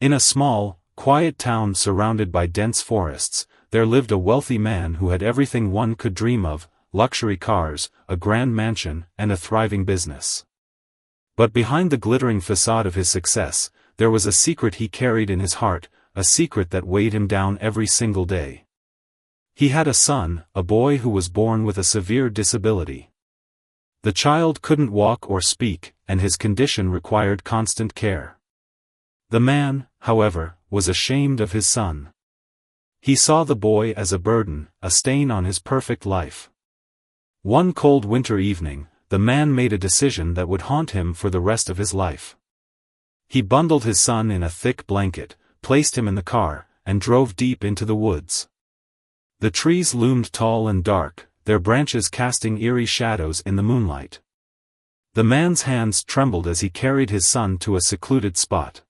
In a small, quiet town surrounded by dense forests, there lived a wealthy man who had everything one could dream of: luxury cars, a grand mansion, and a thriving business. But behind the glittering facade of his success, there was a secret he carried in his heart, a secret that weighed him down every single day. He had a son, a boy who was born with a severe disability. The child couldn't walk or speak, and his condition required constant care. The man, however, was ashamed of his son. He saw the boy as a burden, a stain on his perfect life. One cold winter evening, the man made a decision that would haunt him for the rest of his life. He bundled his son in a thick blanket, placed him in the car, and drove deep into the woods. The trees loomed tall and dark, their branches casting eerie shadows in the moonlight. The man's hands trembled as he carried his son to a secluded spot.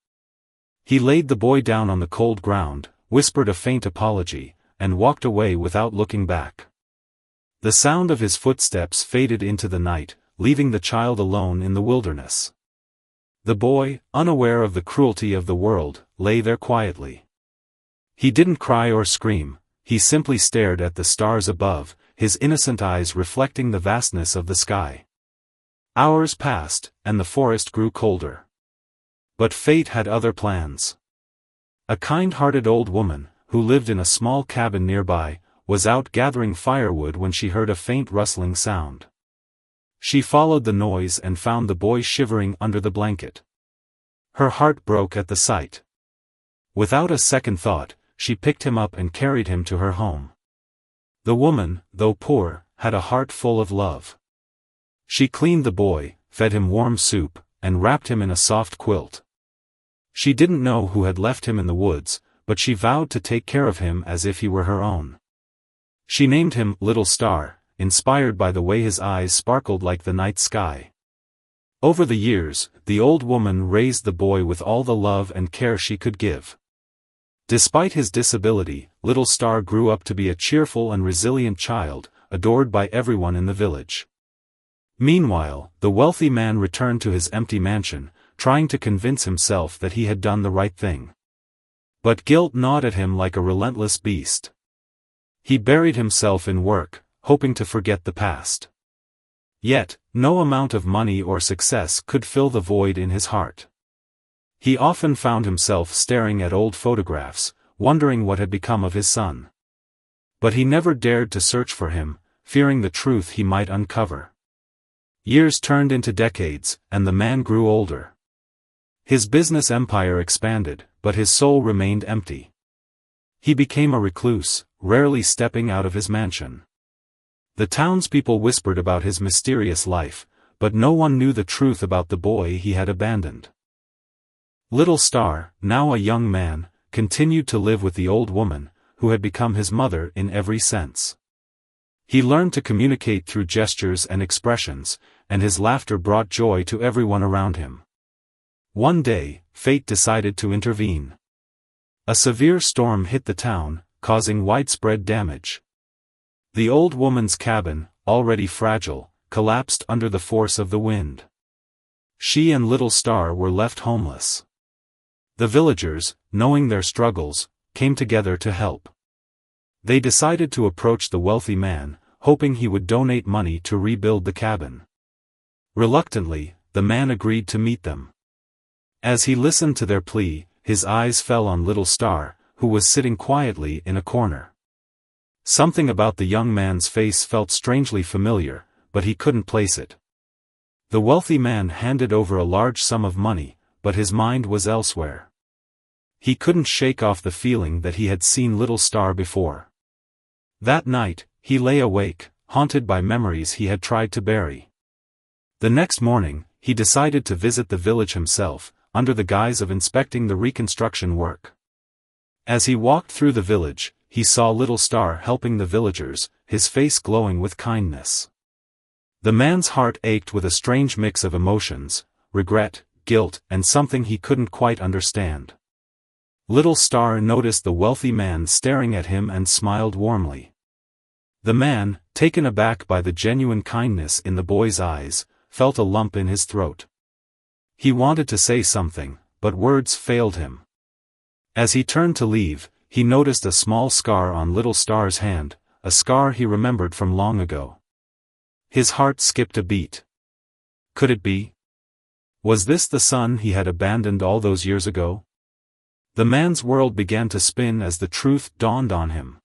He laid the boy down on the cold ground, whispered a faint apology, and walked away without looking back. The sound of his footsteps faded into the night, leaving the child alone in the wilderness. The boy, unaware of the cruelty of the world, lay there quietly. He didn't cry or scream, he simply stared at the stars above, his innocent eyes reflecting the vastness of the sky. Hours passed, and the forest grew colder. But fate had other plans. A kind-hearted old woman, who lived in a small cabin nearby, was out gathering firewood when she heard a faint rustling sound. She followed the noise and found the boy shivering under the blanket. Her heart broke at the sight. Without a second thought, she picked him up and carried him to her home. The woman, though poor, had a heart full of love. She cleaned the boy, fed him warm soup, and wrapped him in a soft quilt. She didn't know who had left him in the woods, but she vowed to take care of him as if he were her own. She named him Little Star, inspired by the way his eyes sparkled like the night sky. Over the years, the old woman raised the boy with all the love and care she could give. Despite his disability, Little Star grew up to be a cheerful and resilient child, adored by everyone in the village. Meanwhile, the wealthy man returned to his empty mansion, trying to convince himself that he had done the right thing. But guilt gnawed at him like a relentless beast. He buried himself in work, hoping to forget the past. Yet, no amount of money or success could fill the void in his heart. He often found himself staring at old photographs, wondering what had become of his son. But he never dared to search for him, fearing the truth he might uncover. Years turned into decades, and the man grew older. His business empire expanded, but his soul remained empty. He became a recluse, rarely stepping out of his mansion. The townspeople whispered about his mysterious life, but no one knew the truth about the boy he had abandoned. Little Star, now a young man, continued to live with the old woman, who had become his mother in every sense. He learned to communicate through gestures and expressions, and his laughter brought joy to everyone around him. One day, fate decided to intervene. A severe storm hit the town, causing widespread damage. The old woman's cabin, already fragile, collapsed under the force of the wind. She and Little Star were left homeless. The villagers, knowing their struggles, came together to help. They decided to approach the wealthy man, hoping he would donate money to rebuild the cabin. Reluctantly, the man agreed to meet them. As he listened to their plea, his eyes fell on Little Star, who was sitting quietly in a corner. Something about the young man's face felt strangely familiar, but he couldn't place it. The wealthy man handed over a large sum of money, but his mind was elsewhere. He couldn't shake off the feeling that he had seen Little Star before. That night, he lay awake, haunted by memories he had tried to bury. The next morning, he decided to visit the village himself, under the guise of inspecting the reconstruction work. As he walked through the village, he saw Little Star helping the villagers, his face glowing with kindness. The man's heart ached with a strange mix of emotions: regret, guilt, and something he couldn't quite understand. Little Star noticed the wealthy man staring at him and smiled warmly. The man, taken aback by the genuine kindness in the boy's eyes, felt a lump in his throat. He wanted to say something, but words failed him. As he turned to leave, he noticed a small scar on Little Star's hand, a scar he remembered from long ago. His heart skipped a beat. Could it be? Was this the son he had abandoned all those years ago? The man's world began to spin as the truth dawned on him.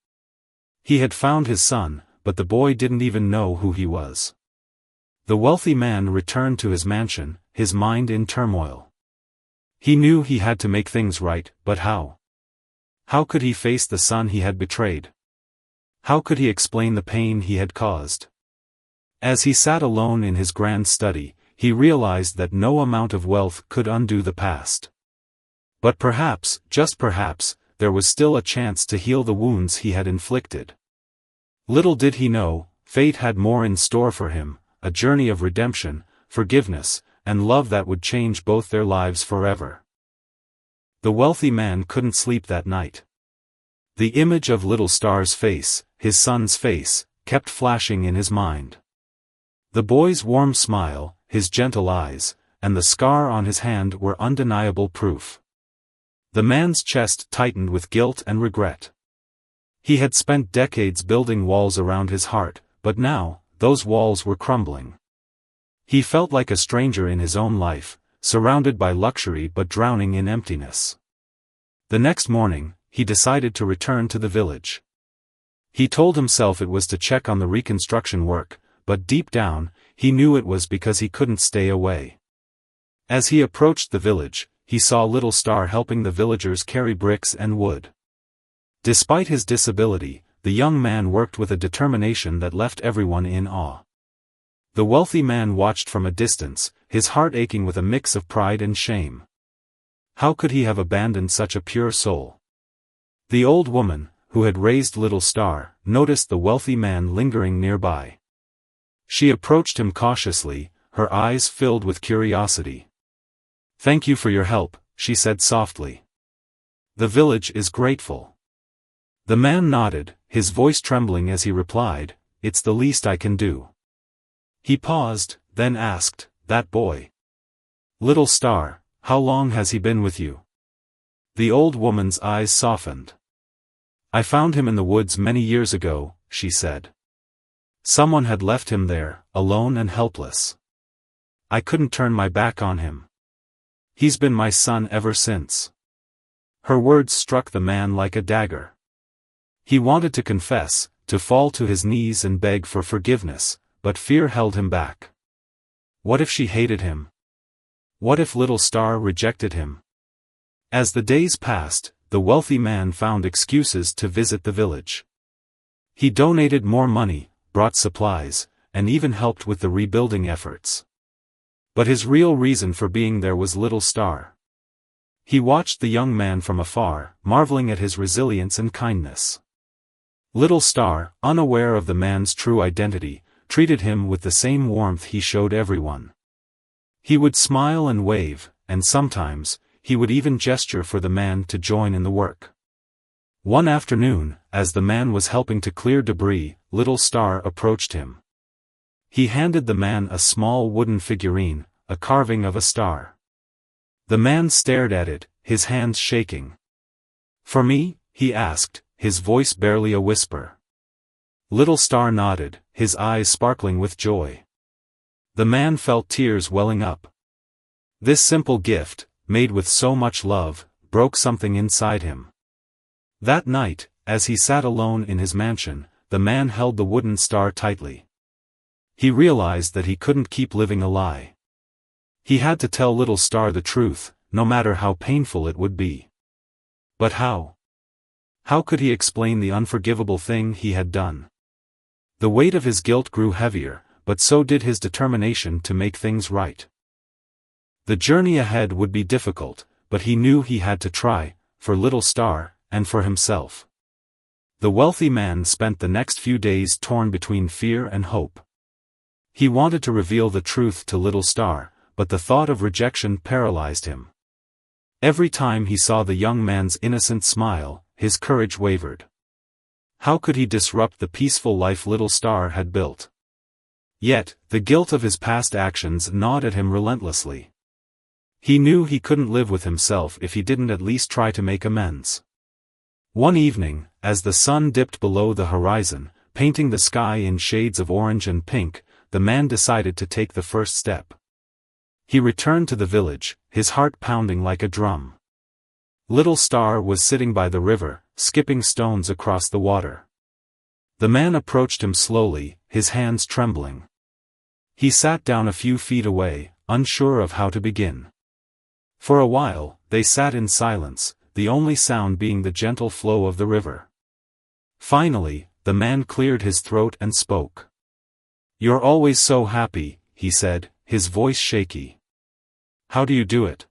He had found his son, but the boy didn't even know who he was. The wealthy man returned to his mansion, his mind in turmoil. He knew he had to make things right, but how? How could he face the son he had betrayed? How could he explain the pain he had caused? As he sat alone in his grand study, he realized that no amount of wealth could undo the past. But perhaps, just perhaps, there was still a chance to heal the wounds he had inflicted. Little did he know, fate had more in store for him, a journey of redemption, forgiveness, and love that would change both their lives forever. The wealthy man couldn't sleep that night. The image of Little Star's face, his son's face, kept flashing in his mind. The boy's warm smile, his gentle eyes, and the scar on his hand were undeniable proof. The man's chest tightened with guilt and regret. He had spent decades building walls around his heart, but now, those walls were crumbling. He felt like a stranger in his own life, surrounded by luxury but drowning in emptiness. The next morning, he decided to return to the village. He told himself it was to check on the reconstruction work, but deep down, he knew it was because he couldn't stay away. As he approached the village, he saw Little Star helping the villagers carry bricks and wood. Despite his disability, the young man worked with a determination that left everyone in awe. The wealthy man watched from a distance, his heart aching with a mix of pride and shame. How could he have abandoned such a pure soul? The old woman, who had raised Little Star, noticed the wealthy man lingering nearby. She approached him cautiously, her eyes filled with curiosity. "Thank you for your help," she said softly. "The village is grateful." The man nodded, his voice trembling as he replied, "It's the least I can do." He paused, then asked, "That boy? Little Star, how long has he been with you?" The old woman's eyes softened. "I found him in the woods many years ago," she said. "Someone had left him there, alone and helpless. I couldn't turn my back on him. He's been my son ever since." Her words struck the man like a dagger. He wanted to confess, to fall to his knees and beg for forgiveness, but fear held him back. What if she hated him? What if Little Star rejected him? As the days passed, the wealthy man found excuses to visit the village. He donated more money, brought supplies, and even helped with the rebuilding efforts. But his real reason for being there was Little Star. He watched the young man from afar, marveling at his resilience and kindness. Little Star, unaware of the man's true identity, treated him with the same warmth he showed everyone. He would smile and wave, and sometimes, he would even gesture for the man to join in the work. One afternoon, as the man was helping to clear debris, Little Star approached him. He handed the man a small wooden figurine, a carving of a star. The man stared at it, his hands shaking. "For me?" he asked, his voice barely a whisper. Little Star nodded, his eyes sparkling with joy. The man felt tears welling up. This simple gift, made with so much love, broke something inside him. That night, as he sat alone in his mansion, the man held the wooden star tightly. He realized that he couldn't keep living a lie. He had to tell Little Star the truth, no matter how painful it would be. But how? How could he explain the unforgivable thing he had done? The weight of his guilt grew heavier, but so did his determination to make things right. The journey ahead would be difficult, but he knew he had to try, for Little Star, and for himself. The wealthy man spent the next few days torn between fear and hope. He wanted to reveal the truth to Little Star, but the thought of rejection paralyzed him. Every time he saw the young man's innocent smile, his courage wavered. How could he disrupt the peaceful life Little Star had built? Yet, the guilt of his past actions gnawed at him relentlessly. He knew he couldn't live with himself if he didn't at least try to make amends. One evening, as the sun dipped below the horizon, painting the sky in shades of orange and pink, the man decided to take the first step. He returned to the village, his heart pounding like a drum. Little Star was sitting by the river, skipping stones across the water. The man approached him slowly, his hands trembling. He sat down a few feet away, unsure of how to begin. For a while, they sat in silence, the only sound being the gentle flow of the river. Finally, the man cleared his throat and spoke. "You're always so happy," he said, his voice shaky. "How do you do it?"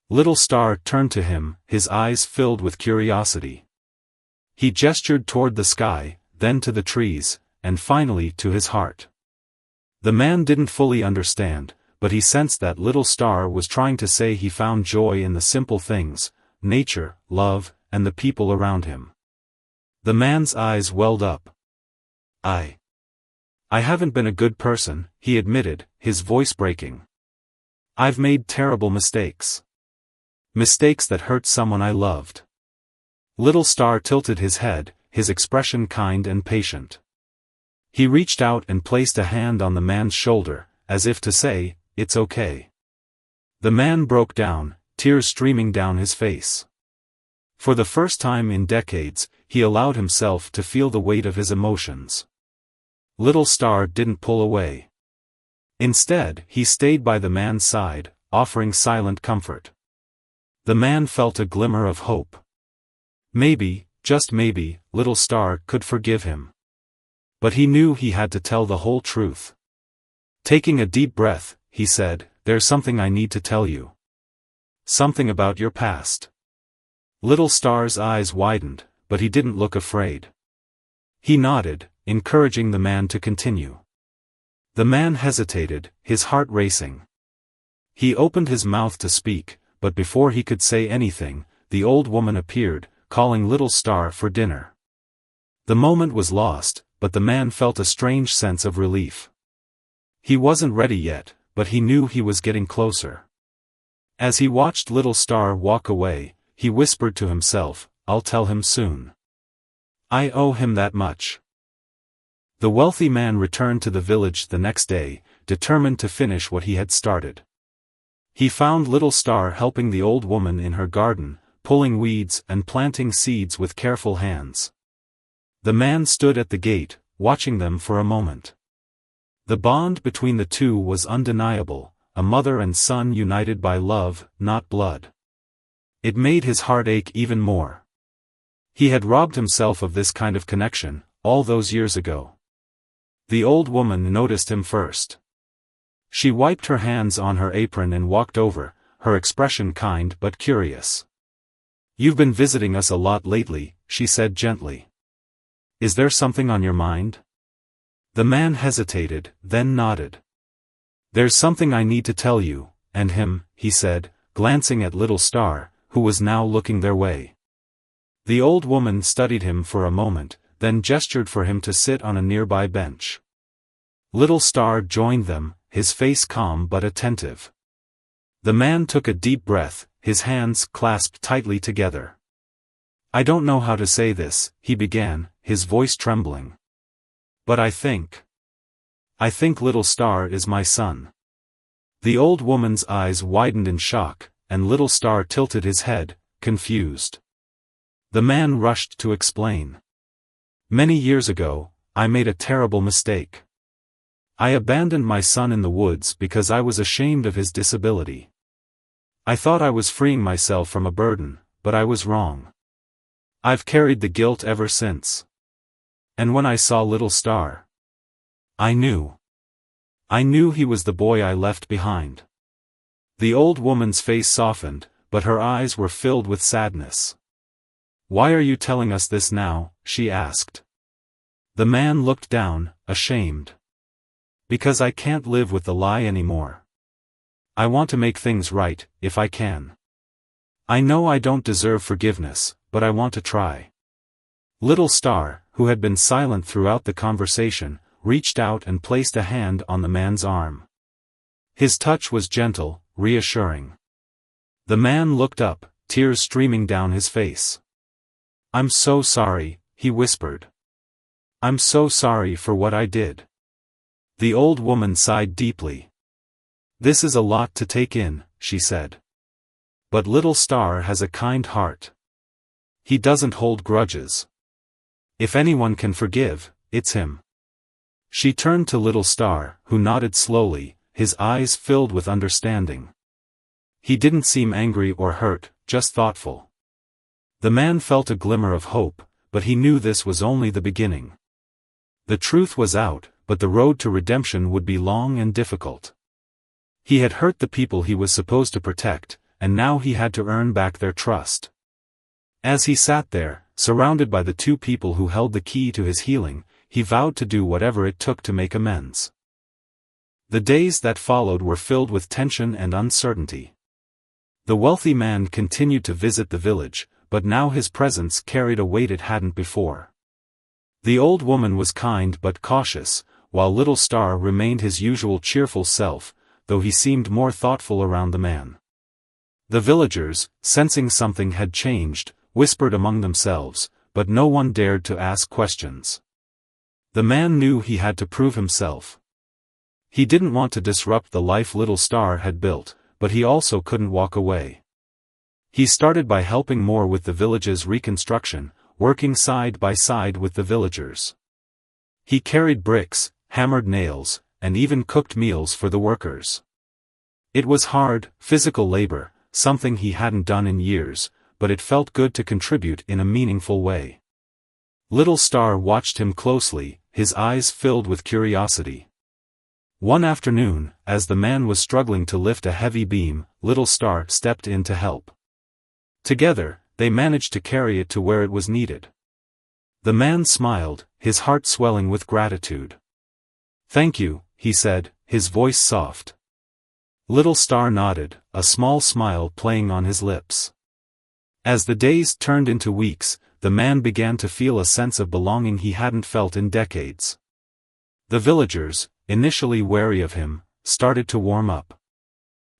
Little Star turned to him, his eyes filled with curiosity. He gestured toward the sky, then to the trees, and finally to his heart. The man didn't fully understand, but he sensed that Little Star was trying to say he found joy in the simple things, nature, love, and the people around him. The man's eyes welled up. I haven't been a good person," he admitted, his voice breaking. "I've made terrible mistakes. Mistakes that hurt someone I loved." Little Star tilted his head, his expression kind and patient. He reached out and placed a hand on the man's shoulder, as if to say, "It's okay." The man broke down, tears streaming down his face. For the first time in decades, he allowed himself to feel the weight of his emotions. Little Star didn't pull away. Instead, he stayed by the man's side, offering silent comfort. The man felt a glimmer of hope. Maybe, just maybe, Little Star could forgive him. But he knew he had to tell the whole truth. Taking a deep breath, he said, "There's something I need to tell you. Something about your past." Little Star's eyes widened, but he didn't look afraid. He nodded, encouraging the man to continue. The man hesitated, his heart racing. He opened his mouth to speak, but before he could say anything, the old woman appeared, calling Little Star for dinner. The moment was lost, but the man felt a strange sense of relief. He wasn't ready yet, but he knew he was getting closer. As he watched Little Star walk away, he whispered to himself, "I'll tell him soon. I owe him that much." The wealthy man returned to the village the next day, determined to finish what he had started. He found Little Star helping the old woman in her garden, pulling weeds and planting seeds with careful hands. The man stood at the gate, watching them for a moment. The bond between the two was undeniable, a mother and son united by love, not blood. It made his heart ache even more. He had robbed himself of this kind of connection, all those years ago. The old woman noticed him first. She wiped her hands on her apron and walked over, her expression kind but curious. "You've been visiting us a lot lately," she said gently. "Is there something on your mind?" The man hesitated, then nodded. "There's something I need to tell you, and him," he said, glancing at Little Star, who was now looking their way. The old woman studied him for a moment, then gestured for him to sit on a nearby bench. Little Star joined them, his face calm but attentive. The man took a deep breath, his hands clasped tightly together. "I don't know how to say this," he began, his voice trembling. "But I think Little Star is my son." The old woman's eyes widened in shock, and Little Star tilted his head, confused. The man rushed to explain. "Many years ago, I made a terrible mistake. I abandoned my son in the woods because I was ashamed of his disability. I thought I was freeing myself from a burden, but I was wrong. I've carried the guilt ever since. And when I saw Little Star, I knew he was the boy I left behind." The old woman's face softened, but her eyes were filled with sadness. "Why are you telling us this now?" she asked. The man looked down, ashamed. "Because I can't live with the lie anymore. I want to make things right, if I can. I know I don't deserve forgiveness, but I want to try." Little Star, who had been silent throughout the conversation, reached out and placed a hand on the man's arm. His touch was gentle, reassuring. The man looked up, tears streaming down his face. "I'm so sorry," he whispered. "I'm so sorry for what I did." The old woman sighed deeply. "This is a lot to take in," she said. "But Little Star has a kind heart. He doesn't hold grudges. If anyone can forgive, it's him." She turned to Little Star, who nodded slowly, his eyes filled with understanding. He didn't seem angry or hurt, just thoughtful. The man felt a glimmer of hope, but he knew this was only the beginning. The truth was out, but the road to redemption would be long and difficult. He had hurt the people he was supposed to protect, and now he had to earn back their trust. As he sat there, surrounded by the two people who held the key to his healing, he vowed to do whatever it took to make amends. The days that followed were filled with tension and uncertainty. The wealthy man continued to visit the village, but now his presence carried a weight it hadn't before. The old woman was kind but cautious, while Little Star remained his usual cheerful self, though he seemed more thoughtful around the man. The villagers, sensing something had changed, whispered among themselves, but no one dared to ask questions. The man knew he had to prove himself. He didn't want to disrupt the life Little Star had built, but he also couldn't walk away. He started by helping more with the village's reconstruction, working side by side with the villagers. He carried bricks, hammered nails, and even cooked meals for the workers. It was hard, physical labor, something he hadn't done in years, but it felt good to contribute in a meaningful way. Little Star watched him closely, his eyes filled with curiosity. One afternoon, as the man was struggling to lift a heavy beam, Little Star stepped in to help. Together, they managed to carry it to where it was needed. The man smiled, his heart swelling with gratitude. "Thank you," he said, his voice soft. Little Star nodded, a small smile playing on his lips. As the days turned into weeks, the man began to feel a sense of belonging he hadn't felt in decades. The villagers, initially wary of him, started to warm up.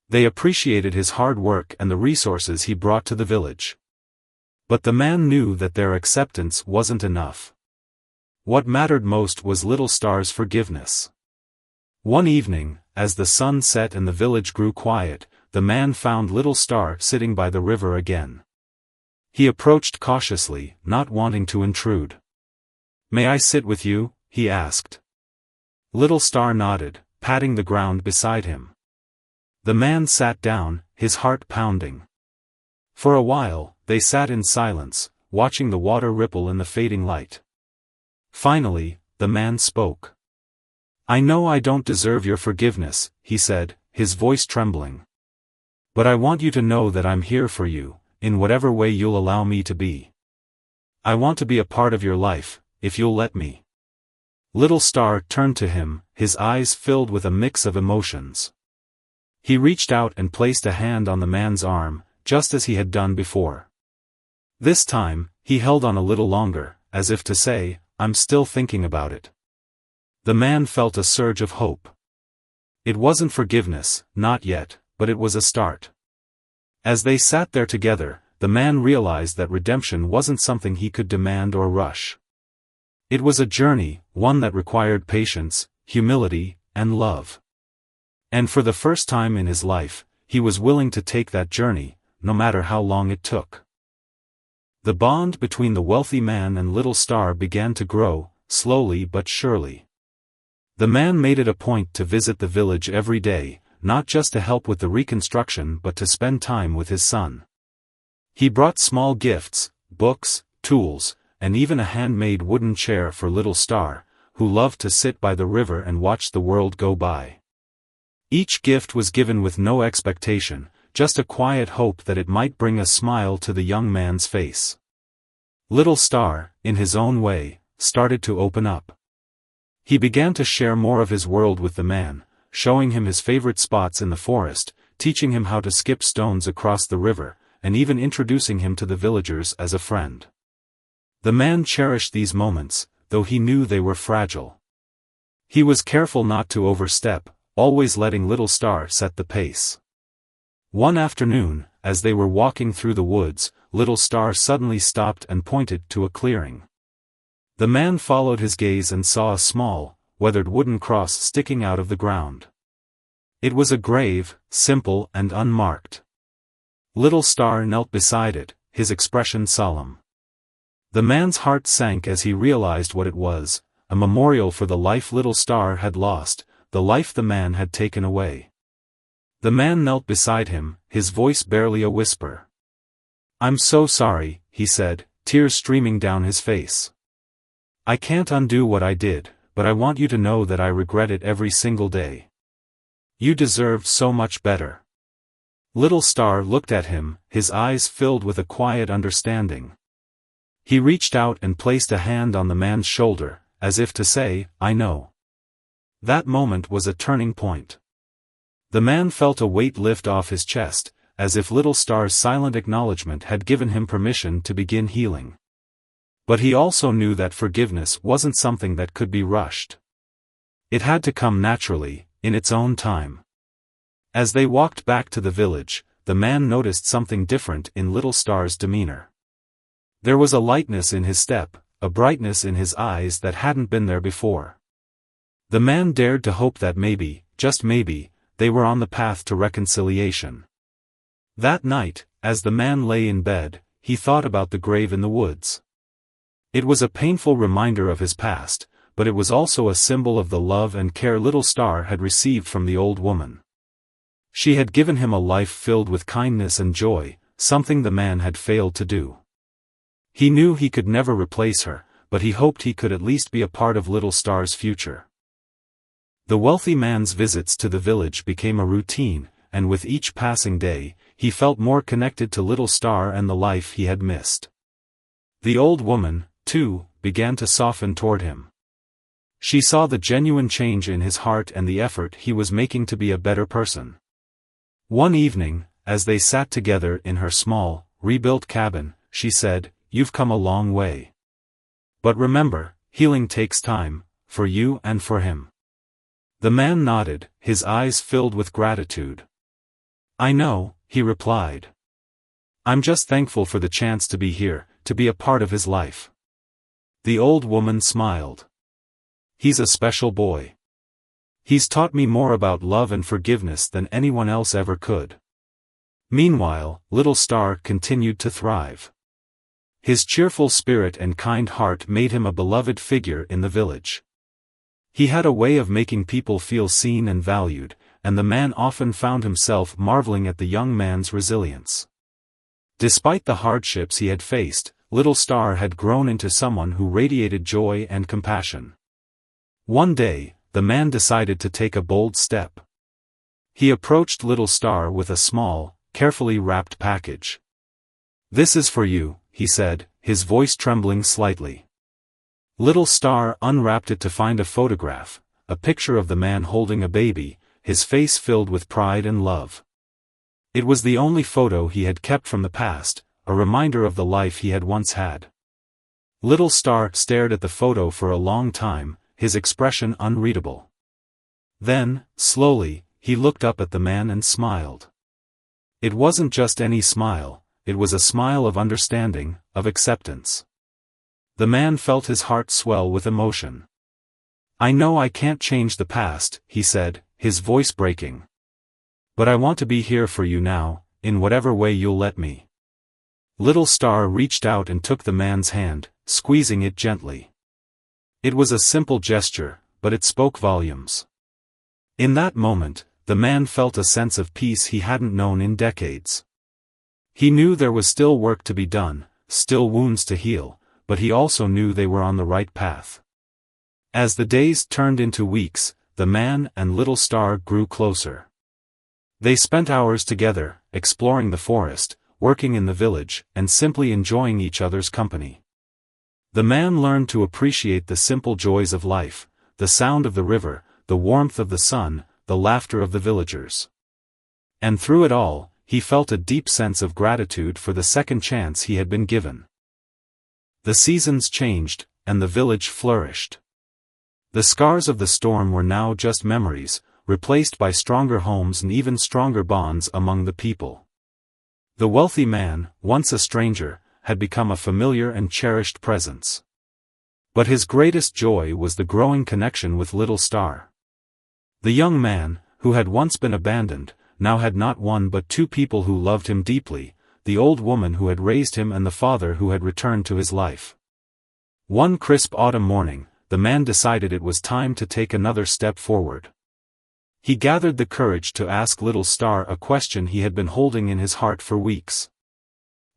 They appreciated his hard work and the resources he brought to the village. But the man knew that their acceptance wasn't enough. What mattered most was Little Star's forgiveness. One evening, as the sun set and the village grew quiet, the man found Little Star sitting by the river again. He approached cautiously, not wanting to intrude. "May I sit with you?" he asked. Little Star nodded, patting the ground beside him. The man sat down, his heart pounding. For a while, they sat in silence, watching the water ripple in the fading light. Finally, the man spoke. "I know I don't deserve your forgiveness," he said, his voice trembling. "But I want you to know that I'm here for you, in whatever way you'll allow me to be. I want to be a part of your life, if you'll let me." Little Star turned to him, his eyes filled with a mix of emotions. He reached out and placed a hand on the man's arm, just as he had done before. This time, he held on a little longer, as if to say, "I'm still thinking about it." The man felt a surge of hope. It wasn't forgiveness, not yet, but it was a start. As they sat there together, the man realized that redemption wasn't something he could demand or rush. It was a journey, one that required patience, humility, and love. And for the first time in his life, he was willing to take that journey, no matter how long it took. The bond between the wealthy man and Little Star began to grow, slowly but surely. The man made it a point to visit the village every day, not just to help with the reconstruction but to spend time with his son. He brought small gifts, books, tools, and even a handmade wooden chair for Little Star, who loved to sit by the river and watch the world go by. Each gift was given with no expectation, just a quiet hope that it might bring a smile to the young man's face. Little Star, in his own way, started to open up. He began to share more of his world with the man, showing him his favorite spots in the forest, teaching him how to skip stones across the river, and even introducing him to the villagers as a friend. The man cherished these moments, though he knew they were fragile. He was careful not to overstep, always letting Little Star set the pace. One afternoon, as they were walking through the woods, Little Star suddenly stopped and pointed to a clearing. The man followed his gaze and saw a small, weathered wooden cross sticking out of the ground. It was a grave, simple and unmarked. Little Star knelt beside it, his expression solemn. The man's heart sank as he realized what it was, a memorial for the life Little Star had lost, the life the man had taken away. The man knelt beside him, his voice barely a whisper. "I'm so sorry," he said, tears streaming down his face. "I can't undo what I did, but I want you to know that I regret it every single day. You deserved so much better." Little Star looked at him, his eyes filled with a quiet understanding. He reached out and placed a hand on the man's shoulder, as if to say, "I know." That moment was a turning point. The man felt a weight lift off his chest, as if Little Star's silent acknowledgement had given him permission to begin healing. But he also knew that forgiveness wasn't something that could be rushed. It had to come naturally, in its own time. As they walked back to the village, the man noticed something different in Little Star's demeanor. There was a lightness in his step, a brightness in his eyes that hadn't been there before. The man dared to hope that maybe, just maybe, they were on the path to reconciliation. That night, as the man lay in bed, he thought about the grave in the woods. It was a painful reminder of his past, but it was also a symbol of the love and care Little Star had received from the old woman. She had given him a life filled with kindness and joy, something the man had failed to do. He knew he could never replace her, but he hoped he could at least be a part of Little Star's future. The wealthy man's visits to the village became a routine, and with each passing day, he felt more connected to Little Star and the life he had missed. The old woman, too, began to soften toward him. She saw the genuine change in his heart and the effort he was making to be a better person. One evening, as they sat together in her small, rebuilt cabin, she said, "You've come a long way. But remember, healing takes time, for you and for him." The man nodded, his eyes filled with gratitude. "I know," he replied. "I'm just thankful for the chance to be here, to be a part of his life." The old woman smiled. "He's a special boy. He's taught me more about love and forgiveness than anyone else ever could." Meanwhile, Little Star continued to thrive. His cheerful spirit and kind heart made him a beloved figure in the village. He had a way of making people feel seen and valued, and the man often found himself marveling at the young man's resilience. Despite the hardships he had faced, Little Star had grown into someone who radiated joy and compassion. One day, the man decided to take a bold step. He approached Little Star with a small, carefully wrapped package. "This is for you," he said, his voice trembling slightly. Little Star unwrapped it to find a photograph, a picture of the man holding a baby, his face filled with pride and love. It was the only photo he had kept from the past, a reminder of the life he had once had. Little Star stared at the photo for a long time, his expression unreadable. Then, slowly, he looked up at the man and smiled. It wasn't just any smile, it was a smile of understanding, of acceptance. The man felt his heart swell with emotion. "I know I can't change the past," he said, his voice breaking. "But I want to be here for you now, in whatever way you'll let me." Little Star reached out and took the man's hand, squeezing it gently. It was a simple gesture, but it spoke volumes. In that moment, the man felt a sense of peace he hadn't known in decades. He knew there was still work to be done, still wounds to heal, but he also knew they were on the right path. As the days turned into weeks, the man and Little Star grew closer. They spent hours together, exploring the forest, working in the village, and simply enjoying each other's company. The man learned to appreciate the simple joys of life, the sound of the river, the warmth of the sun, the laughter of the villagers. And through it all, he felt a deep sense of gratitude for the second chance he had been given. The seasons changed, and the village flourished. The scars of the storm were now just memories, replaced by stronger homes and even stronger bonds among the people. The wealthy man, once a stranger, had become a familiar and cherished presence. But his greatest joy was the growing connection with Little Star. The young man, who had once been abandoned, now had not one but two people who loved him deeply, the old woman who had raised him and the father who had returned to his life. One crisp autumn morning, the man decided it was time to take another step forward. He gathered the courage to ask Little Star a question he had been holding in his heart for weeks.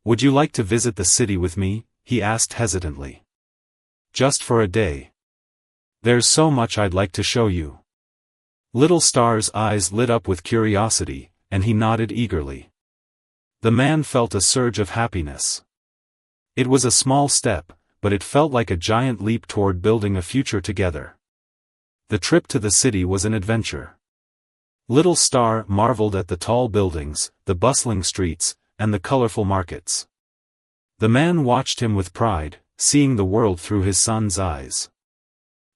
"Would you like to visit the city with me?" he asked hesitantly. "Just for a day. There's so much I'd like to show you." Little Star's eyes lit up with curiosity, and he nodded eagerly. The man felt a surge of happiness. It was a small step, but it felt like a giant leap toward building a future together. The trip to the city was an adventure. Little Star marveled at the tall buildings, the bustling streets, and the colorful markets. The man watched him with pride, seeing the world through his son's eyes.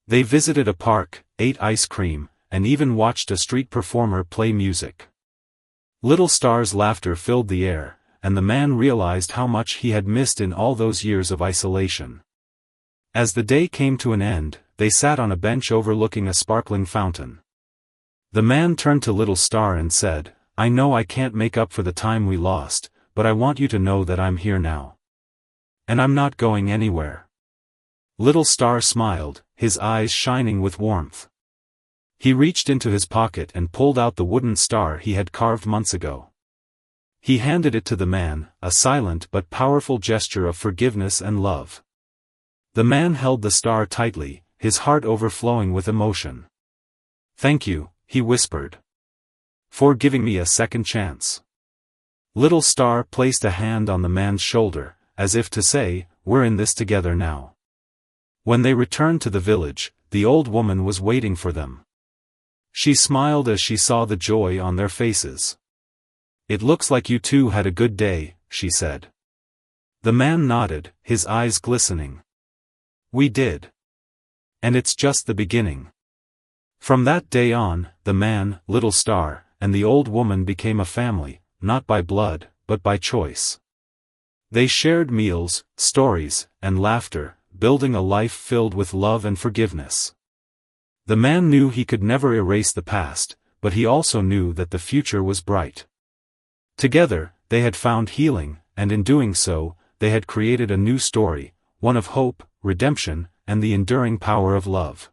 They visited a park, ate ice cream, and even watched a street performer play music. Little Star's laughter filled the air, and the man realized how much he had missed in all those years of isolation. As the day came to an end, they sat on a bench overlooking a sparkling fountain. The man turned to Little Star and said, "I know I can't make up for the time we lost, but I want you to know that I'm here now. And I'm not going anywhere." Little Star smiled, his eyes shining with warmth. He reached into his pocket and pulled out the wooden star he had carved months ago. He handed it to the man, a silent but powerful gesture of forgiveness and love. The man held the star tightly, his heart overflowing with emotion. "Thank you," he whispered, "for giving me a second chance." Little Star placed a hand on the man's shoulder, as if to say, "We're in this together now." When they returned to the village, the old woman was waiting for them. She smiled as she saw the joy on their faces. "It looks like you two had a good day," she said. The man nodded, his eyes glistening. "We did. And it's just the beginning." From that day on, the man, Little Star, and the old woman became a family, not by blood, but by choice. They shared meals, stories, and laughter, building a life filled with love and forgiveness. The man knew he could never erase the past, but he also knew that the future was bright. Together, they had found healing, and in doing so, they had created a new story, one of hope, redemption, and the enduring power of love.